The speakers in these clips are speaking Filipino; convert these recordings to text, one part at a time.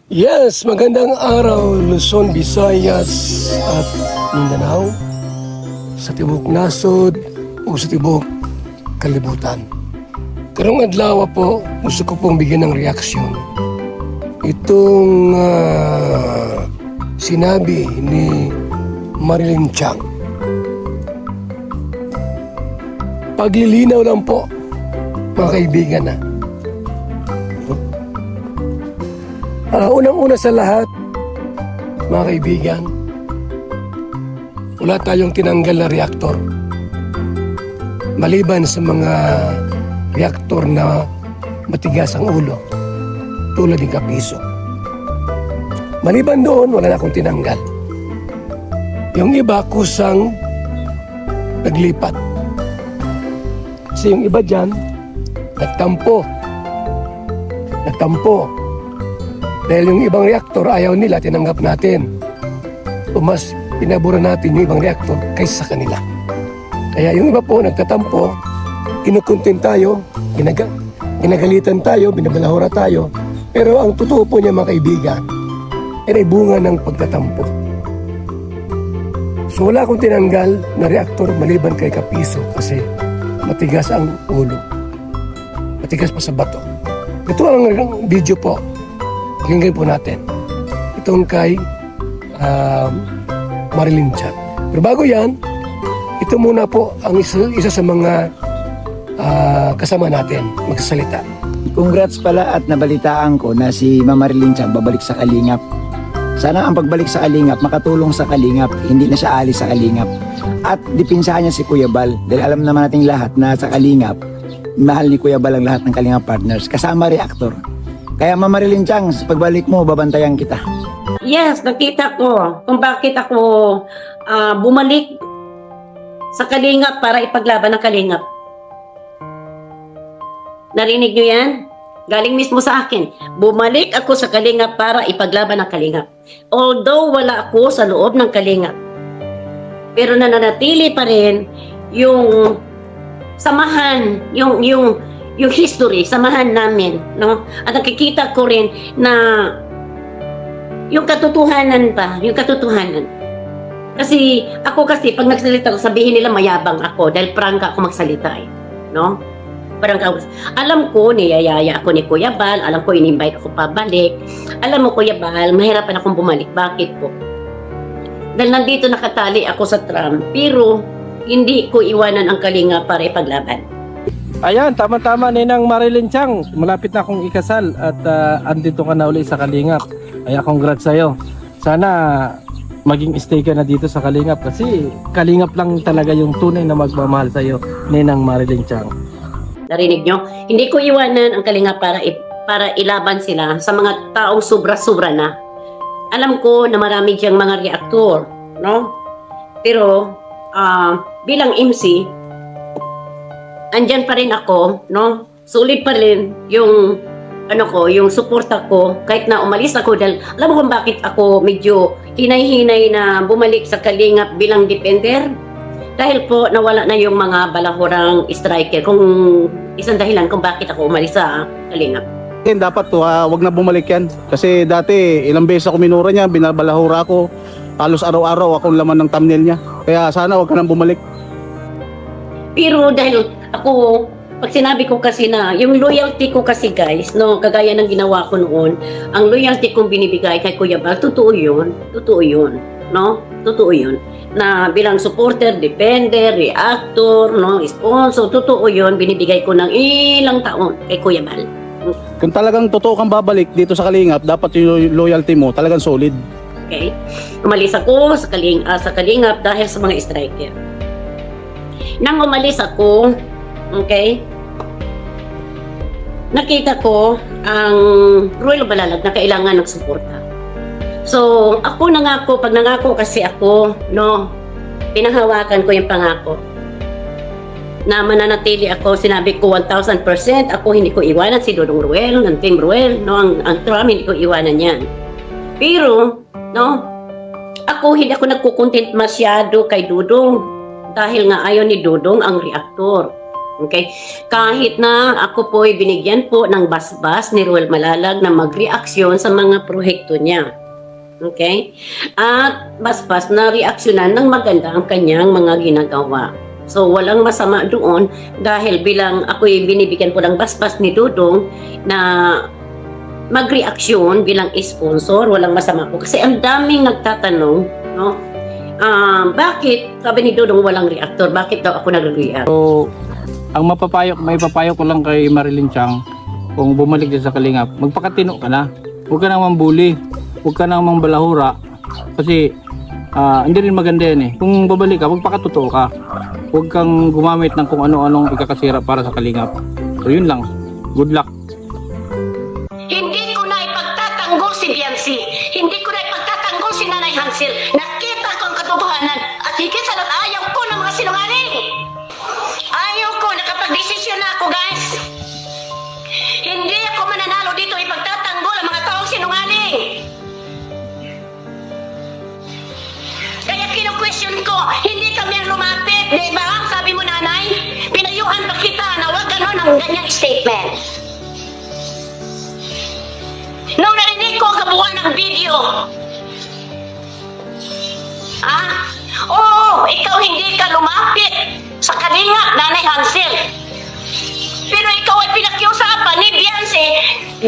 Yes, magandang araw Luzon, Visayas at Mindanao, sa tibok nasod o sa tibok kalibutan. Karong adlaw po, gusto ko pong bigyan ng reaksyon. Itong sinabi ni Marilyn Chang. Paglilinaw lang po, mga kaibigan na. Unang-una sa lahat, mga kaibigan, wala tayong tinanggal na reaktor. Maliban sa mga reaktor na matigas ang ulo, tulad ng Kapiso. Maliban doon, wala na akong tinanggal. Yung iba kusang naglipat. Kasi yung iba dyan, nagtampo. Dahil yung ibang reaktor ayaw nila, tinanggap natin. O mas pinabura natin yung ibang reaktor kaysa sa kanila. Kaya yung iba po nagtatampo, kinukuntin tayo, ginagalitan tayo, binabalahura tayo. Pero ang totoo po niya, mga kaibigan, ay bunga ng pagtatampo. So wala akong tinanggal na reaktor maliban kay Kapiso kasi matigas ang ulo. Matigas pa sa bato. Ito ang video po. Pakinggan po natin. Itong kay Marilyn Chang. Pero bago yan, ito muna po ang isa sa mga kasama natin magsasalita. Congrats pala at nabalitaan ko na si Mama Marilyn Chang babalik sa Kalingap. Sana ang pagbalik sa Kalingap makatulong sa Kalingap, hindi na siya alis sa Kalingap. At dipinsahan niya si Kuya Bal dahil alam naman nating lahat na sa Kalingap, mahal ni Kuya Bal ang lahat ng Kalingap partners kasama reactor. Kaya Mama Marilyn Chang, sa pagbalik mo, babantayan kita. Yes, nakita ko kung bakit ako bumalik sa Kalingap para ipaglaban ng Kalingap. Narinig niyo yan? Galing mismo sa akin. Bumalik ako sa Kalingap para ipaglaban ng Kalingap. Although wala ako sa loob ng Kalingap, pero nananatili pa rin yung samahan, yung history, samahan namin, no? At nakikita ko rin na yung katotohanan pa, yung katotohanan. Kasi pag nagsalita ko, sabihin nila mayabang ako dahil prangka ako magsalita eh, no? Prangka ako. Alam ko, niyayaya ako ni Kuya Bal, alam ko in-invite ako pabalik. Alam mo Kuya Bal, mahirapan akong bumalik. Bakit po? Dahil nandito nakatali ako sa tram, pero hindi ko iwanan ang Kalinga para ipaglaban. Ayan, tama-tama Ninang Marilyn Chang. Malapit na akong ikasal at andito ka na uli sa Kalingap. Kaya congrats sa'yo. Sana maging stay ka na dito sa Kalingap kasi Kalingap lang talaga yung tunay na magmamahal sa'yo, Ninang Marilyn Chang. Narinig nyo? Hindi ko iwanan ang Kalingap para ilaban sila sa mga taong sobra-sobra na. Alam ko na marami diyang mga reaktor, no? Pero bilang MC, andyan pa rin ako, no? Sulit pa rin yung yung suporta ko kahit na umalis ako dahil alam mo kung bakit ako medyo hinay-hinay na bumalik sa Kalingap bilang defender? Dahil po nawala na yung mga balahurang striker kung isang dahilan kung bakit ako umalis sa Kalingap. Dapat to, wag na bumalik yan. Kasi dati ilang beses ako minura niya, binabalahura ako. Halos araw-araw ako laman ng thumbnail niya. Kaya sana wag ka nang bumalik. Pero dahil ako, pag sinabi ko kasi na, yung loyalty ko kasi guys, no, kagaya ng ginawa ko noon, ang loyalty kong binibigay kay Kuya Bal, totoo yun, no? Totoo yun. Na bilang supporter, defender, reactor, no, sponsor, totoo yun, binibigay ko ng ilang taon kay Kuya Bal. Kung talagang totoo kang babalik dito sa Kalingap, dapat yung loyalty mo talagang solid. Okay? Umalis ako sa Kalingap dahil sa mga striker. Nang umalis ako, okay, nakita ko ang Royal Balalag na kailangan ng suporta. So, ako nangako, pag nangako kasi ako, no, pinahawakan ko yung pangako. Na mananatili ako, sinabi ko 1,000%, ako hindi ko iwanan si Dudong Ruel, ng Team Ruel, no, ang tram, hindi ko iwanan yan. Pero, no, hindi ako nagkukontent masyado kay Dudong dahil nga ayaw ni Dudong ang reaktor. Okay? Kahit na ako po ay binigyan po ng basbas ni Ruel Malalag na magreaksyon sa mga proyekto niya. Okay? At basbas na reaksyonan ng maganda ang kanyang mga ginagawa. So, walang masama doon dahil bilang ako'y binibigyan po ng basbas ni Dudong na magreaksyon bilang sponsor, walang masama po. Kasi ang daming nagtatanong, no? Bakit, sabi ni Dudong, walang reactor? Bakit daw ako nag-react? So, ang may papayo ko lang kay Marilyn Chang, kung bumalik din sa Kalingap, magpakatino ka na. Huwag ka nang mambuli, huwag ka nang mambalahura. Kasi, hindi rin maganda yan eh. Kung babalik ka, magpakatotoo ka. Huwag kang gumamit ng kung ano-anong ikakasira para sa Kalingap. So, yun lang. Good luck. Hindi ko na ipagtatanggol si Biancy. Hindi ko na ipagtatanggol si Nanay Hansel. Nakita ko ang katotohanan at higit sa lahat ayaw ko ng mga sinungaling. Ayaw ko, nakapag-desisyon na ako, guys. Hindi ako mananalo dito ipagtatanggol ang mga taong sinungaling. Kaya kinu-question ko, hindi kami ang lumapit, di ba? Sabi mo, Nanay, pinayuhan pa kita na wag ganon ang ganyang statement. Nung narinig ko ang kabuuan ng video, oo, ikaw hindi ka lumapit sa Kalingap, Nanay Hansel. Pero ikaw ay pinakiusapan ni Biancy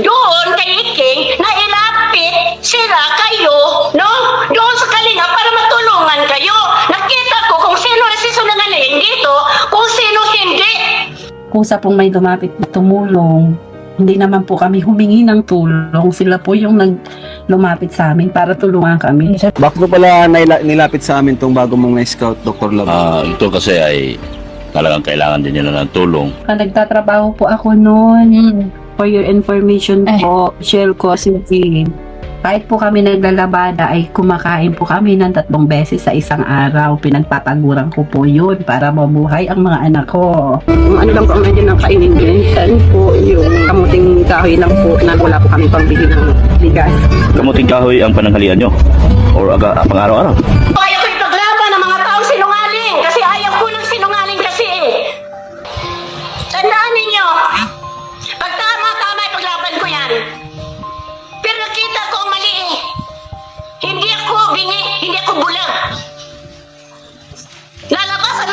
doon kay Iking na ilapit sila kayo, no? Doon sa Kalingap para matulungan kayo. Nakita ko kung sino ang sisunangaling dito, kung sino hindi. Kusa pong may lumapit na tumulong, hindi naman po kami humingi ng tulong. Sila po yung lumapit sa amin para tulungan kami. Bakit mo pala nilapit sa amin tong bago mong na-scout, Dr. Love? Ito kasi ay talagang kailangan din nila ng tulong. Nagtatrabaho po ako noon. For your information po, share ko si kahit po kami naglalabada ay kumakain po kami ng 3 beses sa isang araw. Pinagpapaguran ko po yun para mabuhay ang mga anak ko. Kung ano lang po ang medyo ng kainin din, po yung kamuting kahoy lang po na wala po kami pambili ng bigas. Kamuting kahoy ang pananghalian nyo? Or pang-araw-araw? Ayaw ko ipaglaban ng mga taong sinungaling kasi ayaw ko ng sinungaling kasi eh. Tandaan ninyo, pag tama-tama ipaglaban ko yan. Pero nakita ko ang mali eh. Hindi ako bingi, hindi ako bulag. Lalabas ang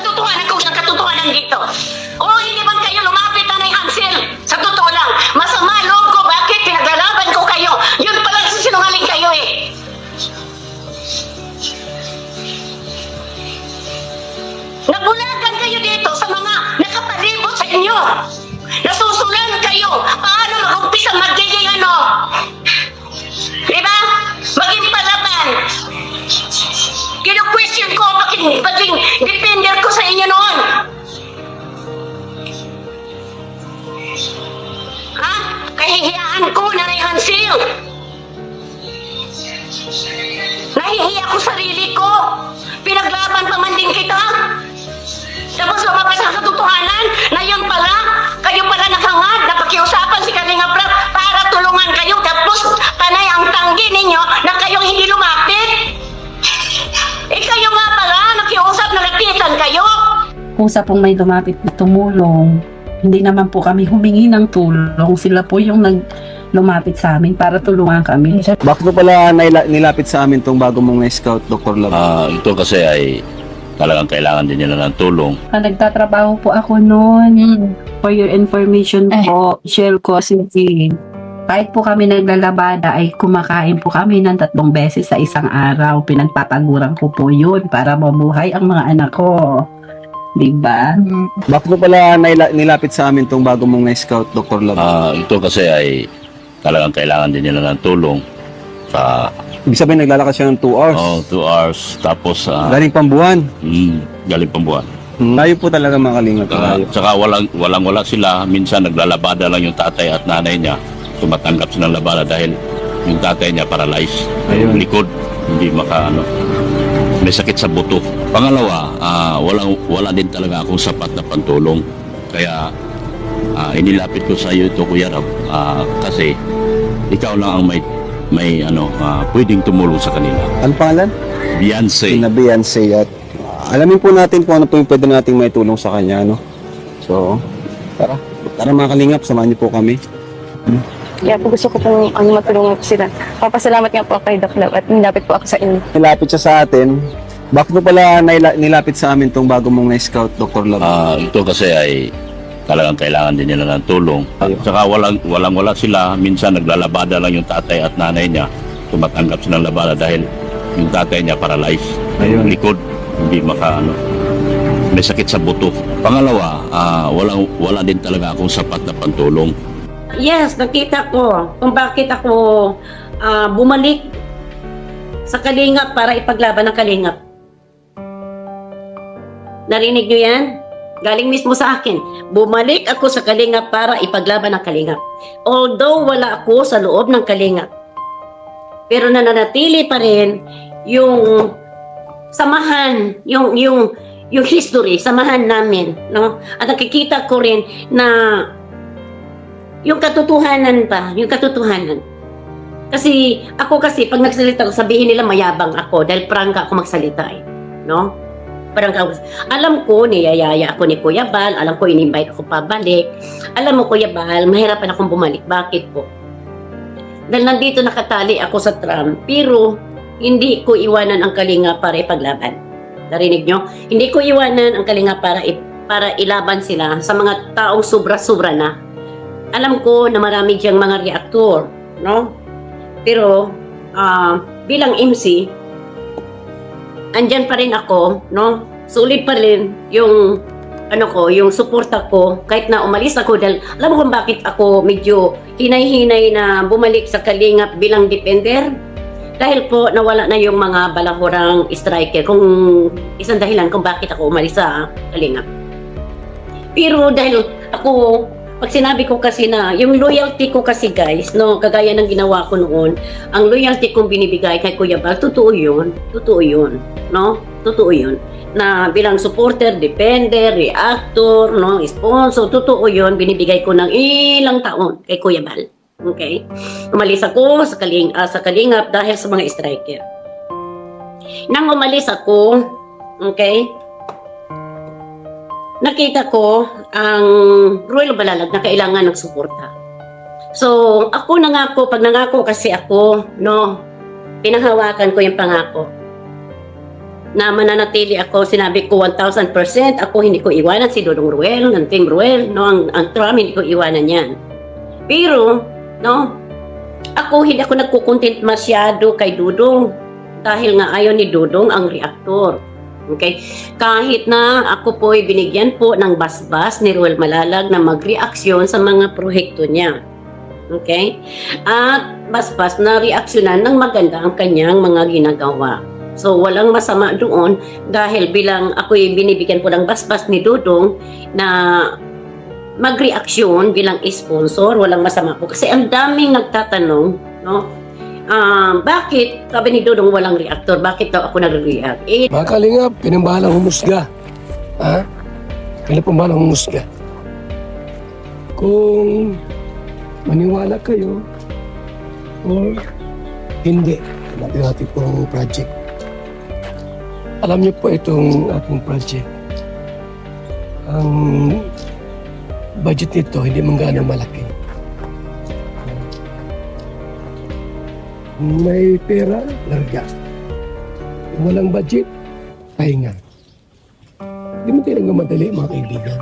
katotohanan kung ang katotohanan dito. O hindi man kayo lumapit na Nanay Hansel. Sa totoo lang, masama loob ko bakit pinaglalaban ko kayo. Yun pala sinungaling kayo eh. Nabulagan kayo dito sa mga nakapalibot sa inyo. Nasusulan kayo. Paano mag-umpisa magiging ano? Diba? Maging palaban. Kinu-question ko maging defender ko sa inyo noon. Kahihiyaan ko, Nanay Hansel. Nahihiya ko sarili ko. Pinaglaban pa man din kita. Tapos lumabas ang katotohanan na yun pala, kayo pala nakangad, napakiusapan si Kalingap Rap para tulungan kayo. Tapos panay ang tanggi ninyo na kayong hindi lumapit. Kayo nga pala, nakiusap na lapitan kayo. Kusa pong may lumapit na tumulong, hindi naman po kami humingi ng tulong. Sila po yung lumapit sa amin para tulungan kami. Bakit mo pala nilapit sa amin tong bago mong na-scout, Dr. Love? Ito kasi ay talagang kailangan din nila ng tulong. Nagtatrabaho po ako noon. For your information po, share ko si kahit po kami naglalabada ay kumakain po kami ng 3 beses sa isang araw. Pinagpapaguran ko po yun para mabuhay ang mga anak ko. Diba? Bakit mo pala nilapit sa amin tong bago mong na-scout, Dr. Love? Ito kasi ay talagang kailangan din nila ng tulong. Ibig sabihin, naglalakad siya ng 2 hours. 2 hours. Tapos, Galing Pambuan. galing Pambuan. Layo po talaga mga kalingap. Layo. Tsaka walang-wala sila. Minsan naglalabada lang yung tatay at nanay niya. Tumatanggap silang labada dahil yung tatay niya paralyzed. Ayun. Yung likod, hindi may sakit sa buto. Pangalawa, wala din talaga akong sapat na pantulong. Kaya inilapit ko sa iyo ito, Kuya Rab, kasi ikaw lang ang may pwedeng tumulong sa kanila. Ano pangalan? Beyonce. Na Beyonce. At alamin po natin kung ano po yung pwede nating may tulong sa kanya. No? So, tara. Tara mga kalingap, samahan niyo po kami. Kaya po gusto ko pong matulungan po sila. Papasalamat nga po ako kay Doc Love at nilapit po ako sa inyo. Nilapit siya sa atin. Bakit mo pala nilapit sa amin tong bago mong na-scout, Dr. Love? Ito kasi ay talagang kailangan din nila ng tulong. At saka wala sila. Minsan naglalabada lang yung tatay at nanay niya. Tumatanggap sila ng labada dahil yung tatay niya paralyzed. Yung likod, hindi may sakit sa buto. Pangalawa, wala din talaga akong sapat na pantulong. Yes, nakita ko kung bakit ako bumalik sa Kalingap para ipaglaban ng Kalingap. Narinig niyo yan? Galing mismo sa akin. Bumalik ako sa Kalingap para ipaglaban ng Kalingap. Although wala ako sa loob ng Kalingap, pero nananatili pa rin yung samahan, yung history, samahan namin, no? At nakikita ko rin na yung katotohanan. Kasi ako pag nagsalita ko, sabihin nila mayabang ako dahil prangka ako magsalita eh, no? Alam ko, niyayaya ako ni Kuya Bal, alam ko, in-invite ako pabalik. Alam mo, Kuya Bal, mahirapan akong bumalik. Bakit po? Dahil nandito nakatali ako sa tram, pero hindi ko iwanan ang Kalinga para ipaglaban. Narinig nyo? Hindi ko iwanan ang Kalinga para ilaban sila sa mga taong sobra-sobra na. Alam ko na marami diyang mga reaktor, no? Pero, bilang MC, andyan pa rin ako, no? Sulit pa rin yung yung suporta ko kahit na umalis ako dahil alam mo kung bakit ako medyo hinay-hinay na bumalik sa Kalingap bilang defender? Dahil po nawala na yung mga balahurang striker kung isang dahilan kung bakit ako umalis sa Kalingap. Pero dahil ako, pag sinabi ko kasi na, yung loyalty ko kasi guys, no, kagaya ng ginawa ko noon, ang loyalty kong binibigay kay Kuya Bal, totoo yun, no? Totoo yun. Na bilang supporter, defender, reactor, no, sponsor, totoo yun, binibigay ko ng ilang taon kay Kuya Bal. Okay? Umalis ako sa Kalingap dahil sa mga striker. Nang umalis ako, okay, nakita ko ang Royal Balalag na kailangan ng suporta. So, ako nangako, pag nangako kasi ako, no, pinahawakan ko yung pangako. Na mananatili ako, sinabi ko 1,000%, ako hindi ko iwanan si Dodong Ruel, ng Team Ruel, no, ang Trump, hindi ko iwanan yan. Pero, no, hindi ako nagkukontent masyado kay Dudong dahil nga ayaw ni Dudong ang reaktor. Okay? Kahit na ako po ay binigyan po ng basbas ni Ruel Malalag na magreaksyon sa mga proyekto niya. Okay? At basbas na reaksyonan ng maganda ang kanyang mga ginagawa. So, walang masama doon dahil bilang ako ay binibigyan po ng basbas ni Dudong na magreaksyon bilang sponsor, walang masama po. Kasi ang daming nagtatanong, no? Bakit sabi ni Dudong walang reactor? Bakit daw ako nag-react? Mga Kalingap, pinambahalang humusga. Ha? Pinambahalang humusga. Kung maniwala kayo o hindi, natin pong project. Alam niyo po itong ating project. Ang budget nito hindi man gaano malaki. May pera, larga. Kung walang budget, pahinga. Hindi mo talaga madali, mga kaibigan.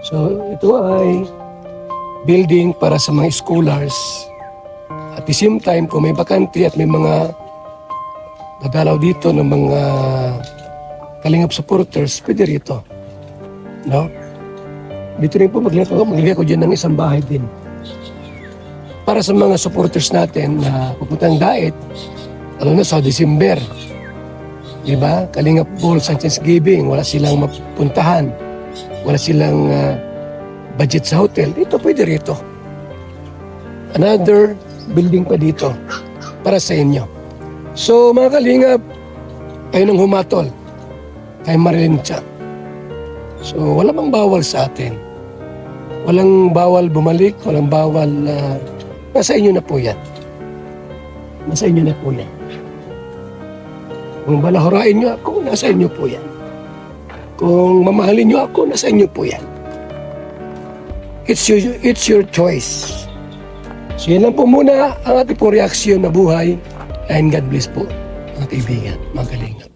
So, ito ay building para sa mga scholars. At the same time, kung may bakante at may mga dadalaw dito ng mga Kalingap supporters, pwede rito. No? Dito rin po maglagay ko dyan ng isang bahay din. Para sa mga supporters natin na pupuntang Daet, lalo na sa December. Diba? Kalingap Ball, Sanchez Giving, wala silang mapuntahan. Wala silang budget sa hotel. Ito pwede rito. Another building pa dito para sa inyo. So mga Kalingap, kayo nang humatol kay Marilyn Chang. So wala bang bawal sa atin. Walang bawal bumalik, walang bawal nasa inyo na po yan. Nasa inyo na po yan. Kung balahurain nyo ako, nasa inyo po yan. Kung mamahalin nyo ako, nasa inyo po yan. it's your choice. So yan lang po muna ang ating pong reaksyon na buhay. And God bless po, mga kaibigan, mga kalingap.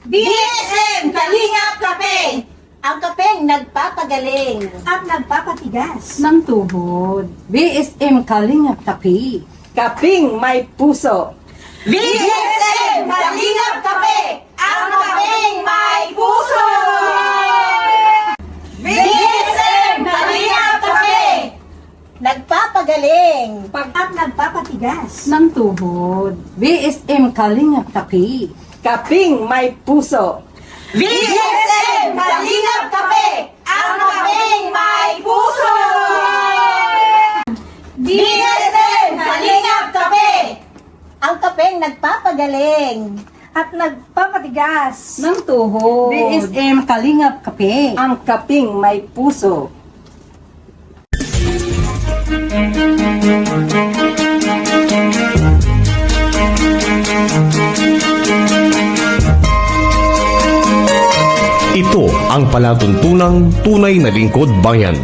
BSM Kalingap Kape! Ang kapeng nagpapagaling at nagpapatigas ng tuhod. BSM Kalingap Kape. Kaping may puso. BSM Kalingap Kape! Ang kapeng may puso! BSM Kalingap Kape! Nagpapagaling at nagpapatigas ng tuhod. BSM Kalingap Kape. Kaping may puso. BSM Kalingap Kape! Ang kapeng may puso! BSM Kalingap Kape! Ang kapeng nagpapagaling at nagpapatigas Ng tuhod. BSM Kalingap Kape. ang kaping may puso. Ito ang palatuntunang tunay na lingkod bayan.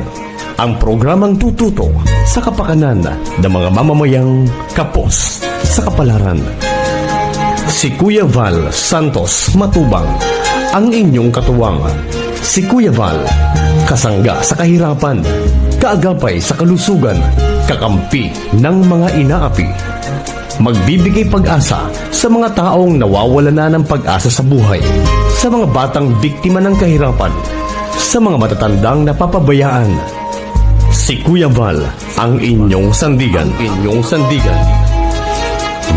Ang programang tututo sa kapakanan ng mga mamamayang kapos sa kapalaran. Si Kuya Val Santos Matubang, ang inyong katuwang. Si Kuya Val, kasangga sa kahirapan, kaagapay sa kalusugan, kakampi ng mga inaapi. Magbibigay pag-asa sa mga taong nawawala na ng pag-asa sa buhay, sa mga batang biktima ng kahirapan, sa mga matatandang napapabayaan. Si Kuya Val, ang inyong sandigan.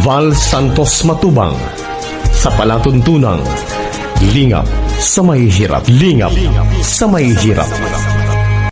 Val Santos Matubang, sa palatuntunang lingap sa mahihirap.